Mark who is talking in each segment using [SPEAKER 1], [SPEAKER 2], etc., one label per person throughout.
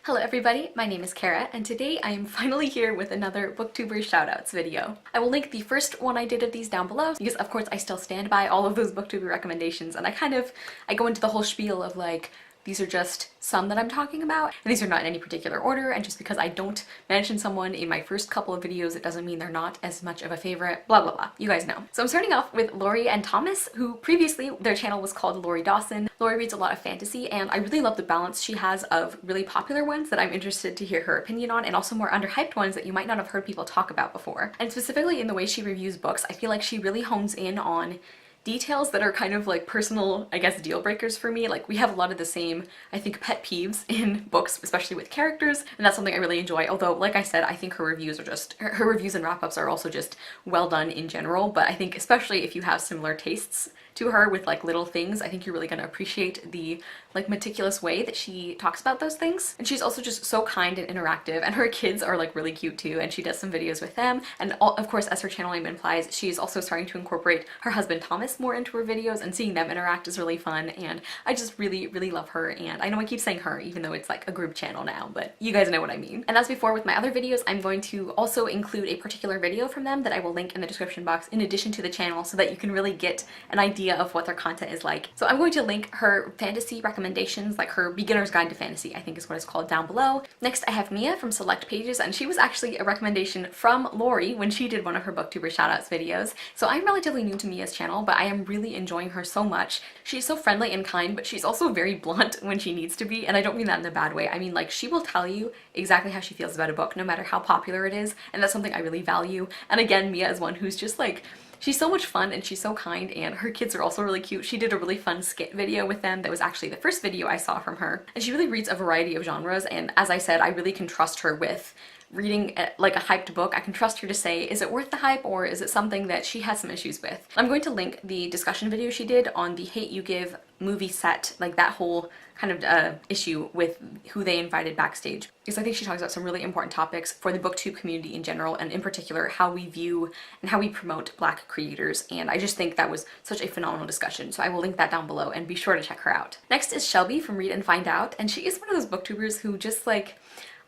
[SPEAKER 1] Hello everybody, my name is Kara, and today I am finally here with another BookTuber shoutouts video. I will link the first one I did of these down below, because of course I still stand by all of those BookTuber recommendations, and I go into the whole spiel of like, these are just some that I'm talking about, and these are not in any particular order, and just because I don't mention someone in my first couple of videos, it doesn't mean they're not as much of a favorite, blah blah blah. You guys know. So I'm starting off with Laurie and Thomas, who previously their channel was called Laurie Dawson. Laurie reads a lot of fantasy, and I really love the balance she has of really popular ones that I'm interested to hear her opinion on, and also more underhyped ones that you might not have heard people talk about before. And specifically in the way she reviews books, I feel like she really hones in on details that are kind of like personal, I guess, deal breakers for me. Like, we have a lot of the same, I think, pet peeves in books, especially with characters, and that's something I really enjoy. Although, like I said, I think her reviews and wrap-ups are also just well done in general, but I think especially if you have similar tastes to her with like little things, I think you're really gonna appreciate the like meticulous way that she talks about those things. And she's also just so kind and interactive, and her kids are like really cute too, and she does some videos with them. And of course, as her channel name implies, she's also starting to incorporate her husband Thomas more into her videos, and seeing them interact is really fun, and I just really love her. And I know I keep saying her even though it's like a group channel now, but you guys know what I mean. And as before with my other videos, I'm going to also include a particular video from them that I will link in the description box in addition to the channel, so that you can really get an idea of what their content is like. So I'm going to link her fantasy recommendations, like her beginner's guide to fantasy, I think is what it's called, down below. Next I have Mia from Select Pages, and she was actually a recommendation from Laurie when she did one of her BookTuber shoutouts videos. So I'm relatively new to Mia's channel, but I am really enjoying her so much. She's so friendly and kind, but she's also very blunt when she needs to be, and I don't mean that in a bad way. I mean, like, she will tell you exactly how she feels about a book, no matter how popular it is, and that's something I really value. And again, Mia is one who's just like, she's so much fun, and she's so kind, and her kids are also really cute. She did a really fun skit video with them that was actually the first video I saw from her. And she really reads a variety of genres, and as I said, I really can trust her with reading like a hyped book. I can trust her to say, is it worth the hype, or is it something that she has some issues with? I'm going to link the discussion video she did on the Hate U Give movie set, like that whole kind of issue with who they invited backstage, because I think she talks about some really important topics for the booktube community in general, and in particular how we view and how we promote Black creators, and I just think that was such a phenomenal discussion, so I will link that down below and be sure to check her out. Next is Shelby from Read and Find Out, and she is one of those booktubers who just like,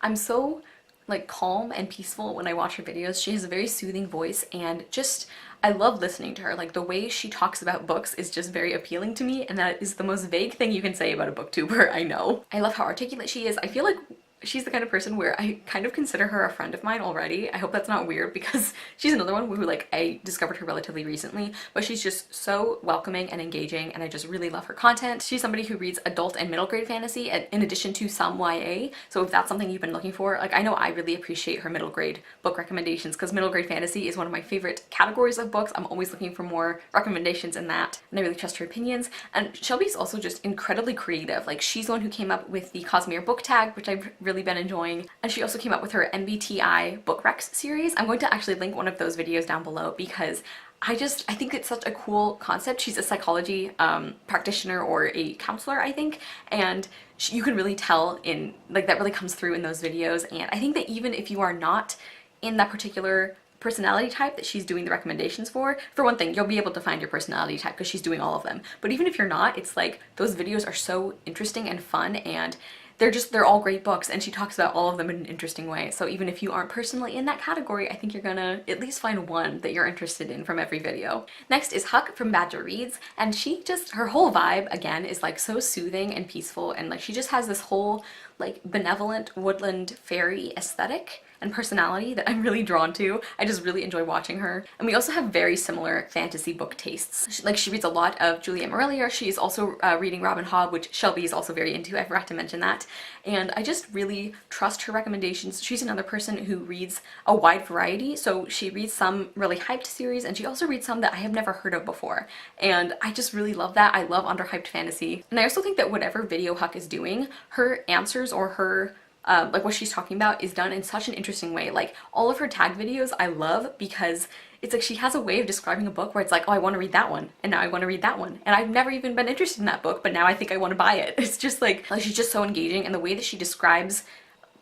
[SPEAKER 1] I'm so like calm and peaceful when I watch her videos. She has a very soothing voice, and just I love listening to her. Like, the way she talks about books is just very appealing to me, and that is the most vague thing you can say about a booktuber, I know. I love how articulate she is. I feel like she's the kind of person where I kind of consider her a friend of mine already. I hope that's not weird, because she's another one who, like, I discovered her relatively recently, but she's just so welcoming and engaging, and I just really love her content. She's somebody who reads adult and middle grade fantasy in addition to some YA, so if that's something you've been looking for, like, I know I really appreciate her middle grade book recommendations, because middle grade fantasy is one of my favorite categories of books. I'm always looking for more recommendations in that, and I really trust her opinions. And Shelby's also just incredibly creative. Like, she's the one who came up with the Cosmere book tag, which I've really been enjoying, and she also came up with her MBTI book recs series. I'm going to actually link one of those videos down below, because I think it's such a cool concept. She's a psychology practitioner, or a counselor, I think, and you can really tell in, like, that really comes through in those videos. And I think that even if you are not in that particular personality type that she's doing the recommendations for one thing, you'll be able to find your personality type because she's doing all of them. But even if you're not, it's like, those videos are so interesting and fun, and they're all great books, and she talks about all of them in an interesting way. So even if you aren't personally in that category, I think you're gonna at least find one that you're interested in from every video. Next is Huck from Badger Reads, and her whole vibe, again, is like so soothing and peaceful, and like, she just has this whole like benevolent woodland fairy aesthetic and personality that I'm really drawn to. I just really enjoy watching her. And we also have very similar fantasy book tastes. She reads a lot of Julia Marillier. She's also reading Robin Hobb, which Shelby is also very into. I forgot to mention that. And I just really trust her recommendations. She's another person who reads a wide variety. So she reads some really hyped series, and she also reads some that I have never heard of before. And I just really love that. I love underhyped fantasy. And I also think that whatever video Huck is doing, her answers or her like what she's talking about is done in such an interesting way. Like, all of her tag videos I love, because it's like she has a way of describing a book where it's like, oh, I want to read that one, and now I want to read that one, and I've never even been interested in that book, but now I think I want to buy it. It's just like she's just so engaging, and the way that she describes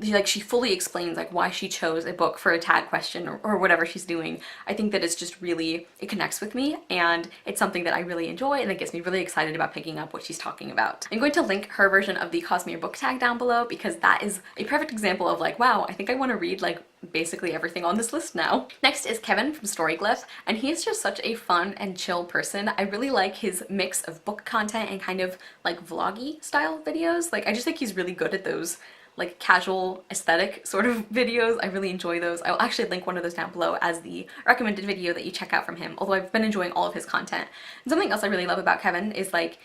[SPEAKER 1] she fully explains like why she chose a book for a tag question or whatever she's doing. I think that it's just really, it connects with me, and it's something that I really enjoy, and it gets me really excited about picking up what she's talking about. I'm going to link her version of the Cosmere book tag down below because that is a perfect example of like, wow, I think I want to read like basically everything on this list now. Next is Kevin from Storyglyph, and he is just such a fun and chill person. I really like his mix of book content and kind of like vloggy style videos. Like I just think he's really good at those like casual aesthetic sort of videos. I really enjoy those. I'll actually link one of those down below as the recommended video that you check out from him, although I've been enjoying all of his content. And something else I really love about Kevin is like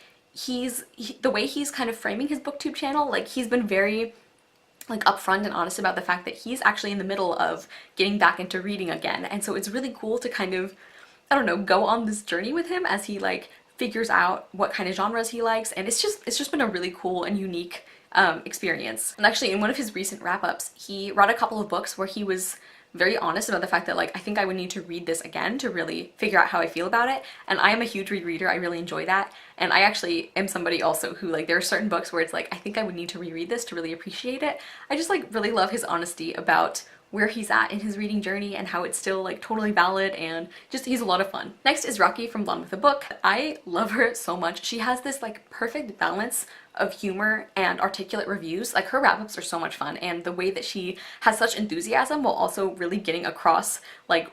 [SPEAKER 1] the way he's kind of framing his booktube channel. Like he's been very like upfront and honest about the fact that he's actually in the middle of getting back into reading again, and so it's really cool to kind of, I don't know, go on this journey with him as he like figures out what kind of genres he likes, and it's just been a really cool and unique experience. And actually in one of his recent wrap-ups, he read a couple of books where he was very honest about the fact that like, I think I would need to read this again to really figure out how I feel about it. And I am a huge rereader, I really enjoy that. And I actually am somebody also who like, there are certain books where it's like, I think I would need to reread this to really appreciate it. I just like really love his honesty about where he's at in his reading journey and how it's still like totally valid, and just he's a lot of fun. Next is Rocky from Blonde with a Book. I love her so much. She has this like perfect balance of humor and articulate reviews. Like her wrap-ups are so much fun, and the way that she has such enthusiasm while also really getting across like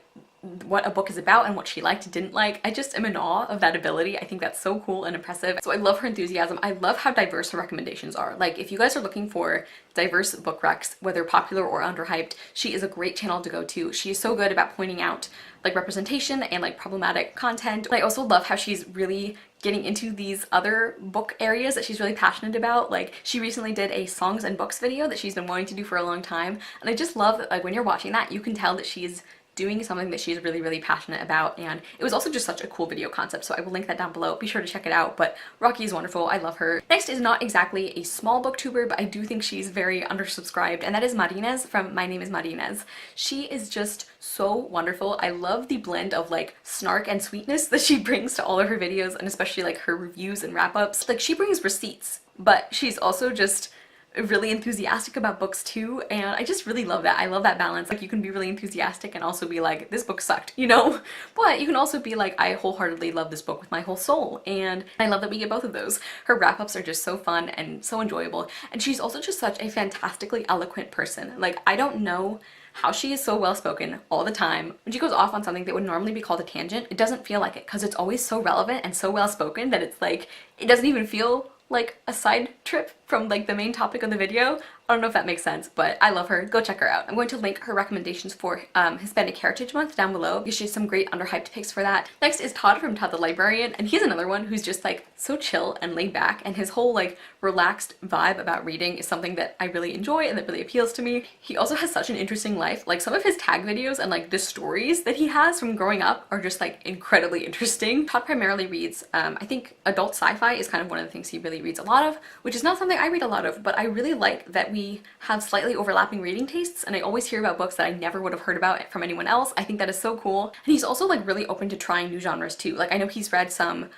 [SPEAKER 1] what a book is about and what she liked and didn't like. I just am in awe of that ability. I think that's so cool and impressive. So I love her enthusiasm. I love how diverse her recommendations are. Like if you guys are looking for diverse book recs, whether popular or underhyped, she is a great channel to go to. She is so good about pointing out like representation and like problematic content. I also love how she's really getting into these other book areas that she's really passionate about. Like she recently did a songs and books video that she's been wanting to do for a long time, and I just love that like when you're watching that you can tell that she's doing something that she's really passionate about, and it was also just such a cool video concept, so I will link that down below. Be sure to check it out, but Rocky is wonderful. I love her. Next is not exactly a small booktuber, but I do think she's very undersubscribed, and that is Medinas from My Name is Medinas. She is just so wonderful. I love the blend of like snark and sweetness that she brings to all of her videos, and especially like her reviews and wrap-ups. Like she brings receipts, but she's also just really enthusiastic about books too, and I just really love that. I love that balance. Like you can be really enthusiastic and also be like, this book sucked, you know? But you can also be like, I wholeheartedly love this book with my whole soul, and I love that we get both of those. Her wrap-ups are just so fun and so enjoyable, and she's also just such a fantastically eloquent person. Like I don't know how she is so well spoken all the time. When she goes off on something that would normally be called a tangent, it doesn't feel like it because it's always so relevant and so well spoken that it's like, it doesn't even feel like a side trip from like the main topic of the video. I don't know if that makes sense, but I love her. Go check her out. I'm going to link her recommendations for Hispanic Heritage Month down below because she has some great underhyped picks for that. Next is Todd from Todd the Librarian, and he's another one who's just like so chill and laid back, and his whole like relaxed vibe about reading is something that I really enjoy and that really appeals to me. He also has such an interesting life. Like some of his tag videos and like the stories that he has from growing up are just like incredibly interesting. Todd primarily reads, I think adult sci-fi is kind of one of the things he really reads a lot of, which is not something I read a lot of, but I really like that we have slightly overlapping reading tastes, and I always hear about books that I never would have heard about from anyone else. I think that is so cool. And he's also like really open to trying new genres too. Like I know he's read some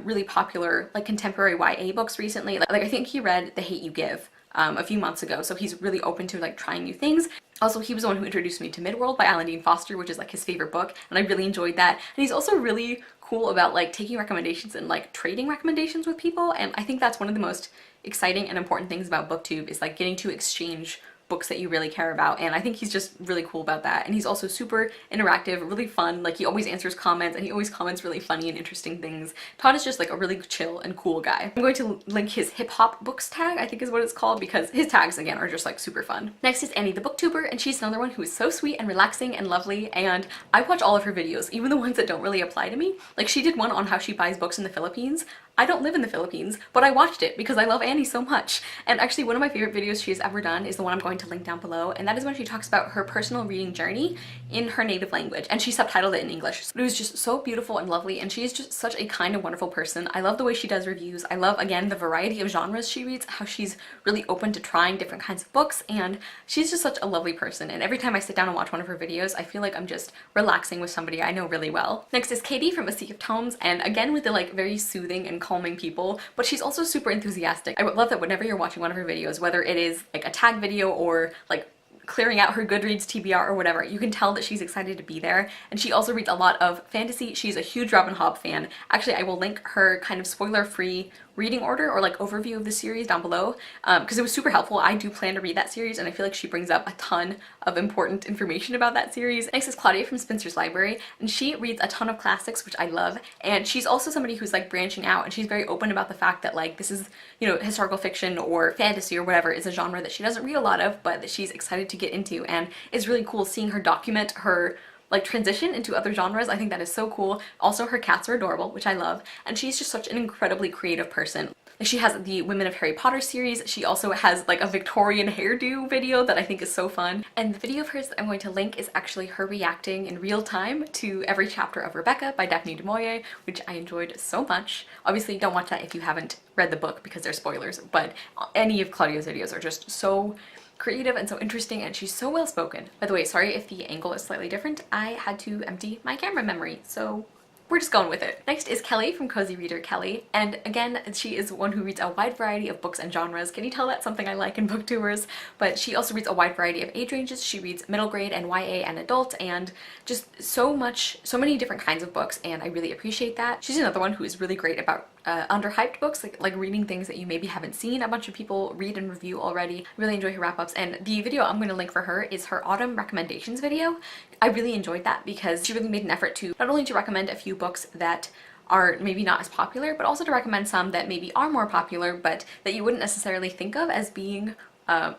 [SPEAKER 1] really popular like contemporary YA books recently. Like I think he read The Hate You Give a few months ago, so he's really open to like trying new things. Also, he was the one who introduced me to Midworld by Alan Dean Foster, which is like his favorite book, and I really enjoyed that. And he's also really cool about like taking recommendations and like trading recommendations with people, and I think that's one of the most exciting and important things about BookTube is like getting to exchange books that you really care about, and I think he's just really cool about that. And he's also super interactive, really fun. Like he always answers comments, and he always comments really funny and interesting things. Todd is just like a really chill and cool guy. I'm going to link his hip hop books tag, I think is what it's called, because his tags again are just like super fun. Next is Emmy the Booktuber, and she's another one who is so sweet and relaxing and lovely, and I watch all of her videos, even the ones that don't really apply to me. Like she did one on how she buys books in the Philippines. I don't live in the Philippines, but I watched it because I love Annie so much. And actually one of my favorite videos she has ever done is the one I'm going to link down below, and that is when she talks about her personal reading journey in her native language, and she subtitled it in English. But it was just so beautiful and lovely, and she is just such a kind and wonderful person. I love the way she does reviews. I love, again, the variety of genres she reads, how she's really open to trying different kinds of books, and she's just such a lovely person. And every time I sit down and watch one of her videos, I feel like I'm just relaxing with somebody I know really well. Next is Katie from A Sea of Tomes, and again with the like very soothing and and calming people, but she's also super enthusiastic. I love that whenever you're watching one of her videos, whether it is like a tag video or like clearing out her Goodreads TBR or whatever, you can tell that she's excited to be there. And she also reads a lot of fantasy. She's a huge Robin Hobb fan. Actually, I will link her kind of spoiler-free reading order or like overview of the series down below because it was super helpful. I do plan to read that series and I feel like she brings up a ton of important information about that series. Next is Claudia from Spencer's Library, and she reads a ton of classics, which I love, and she's also somebody who's like branching out, and she's very open about the fact that like this is, you know, historical fiction or fantasy or whatever is a genre that she doesn't read a lot of but that she's excited to get into, and it's really cool seeing her document her like transition into other genres. I think that is so cool. Also, her cats are adorable, which I love, and she's just such an incredibly creative person. She has the Women of Harry Potter series. She also has like a Victorian hairdo video that I think is so fun. And the video of hers that I'm going to link is actually her reacting in real time to every chapter of Rebecca by Daphne du Maurier, which I enjoyed so much. Obviously, don't watch that if you haven't read the book because they're spoilers, but any of Claudia's videos are just so creative and so interesting, and she's so well spoken. By the way, sorry if the angle is slightly different. I had to empty my camera memory, so we're just going with it. Next is Kelly from Cozy Reader Kelly, and again, she is one who reads a wide variety of books and genres. Can you tell that's something I like in booktubers? But she also reads a wide variety of age ranges. She reads middle grade and YA and adult, and just so many different kinds of books, and I really appreciate that. She's another one who is really great about underhyped books, like reading things that you maybe haven't seen a bunch of people read and review already. I really enjoy her wrap-ups, and the video I'm going to link for her is her autumn recommendations video. I really enjoyed that because she really made an effort to not only to recommend a few books that are maybe not as popular, but also to recommend some that maybe are more popular but that you wouldn't necessarily think of as being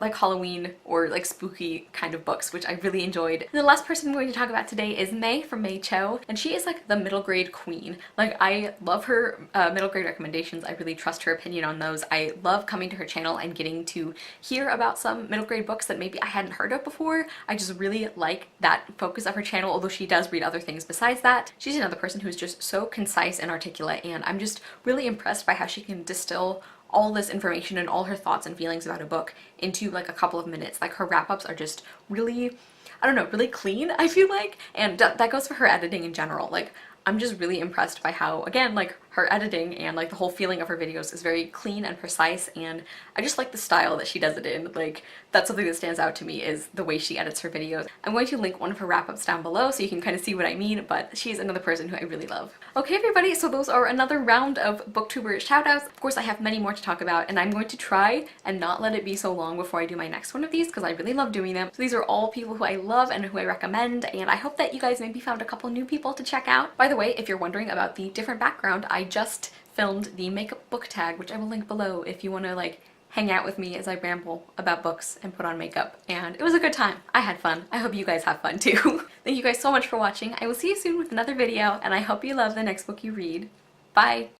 [SPEAKER 1] like Halloween or like spooky kind of books, which I really enjoyed. And the last person I'm going to talk about today is Mei from Mei Chao, and she is like the middle grade queen. Like, I love her middle grade recommendations. I really trust her opinion on those. I love coming to her channel and getting to hear about some middle grade books that maybe I hadn't heard of before. I just really like that focus of her channel, although she does read other things besides that. She's another person who's just so concise and articulate, and I'm just really impressed by how she can distill all this information and all her thoughts and feelings about a book into like a couple of minutes. Like, her wrap-ups are just really, I don't know, really clean, I feel like, and that goes for her editing in general. Like, I'm just really impressed by how, again, like, her editing and like the whole feeling of her videos is very clean and precise, and I just like the style that she does it in. Like, that's something that stands out to me, is the way she edits her videos. I'm going to link one of her wrap-ups down below so you can kind of see what I mean, but she's another person who I really love. Okay everybody, so those are another round of booktuber shoutouts. Of course I have many more to talk about, and I'm going to try and not let it be so long before I do my next one of these because I really love doing them. So these are all people who I love and who I recommend, and I hope that you guys maybe found a couple new people to check out. By the way, if you're wondering about the different background, I just filmed the makeup book tag, which I will link below if you want to like hang out with me as I ramble about books and put on makeup, and it was a good time. I had fun. I hope you guys have fun too. Thank you guys so much for watching. I will see you soon with another video, and I hope you love the next book you read. Bye!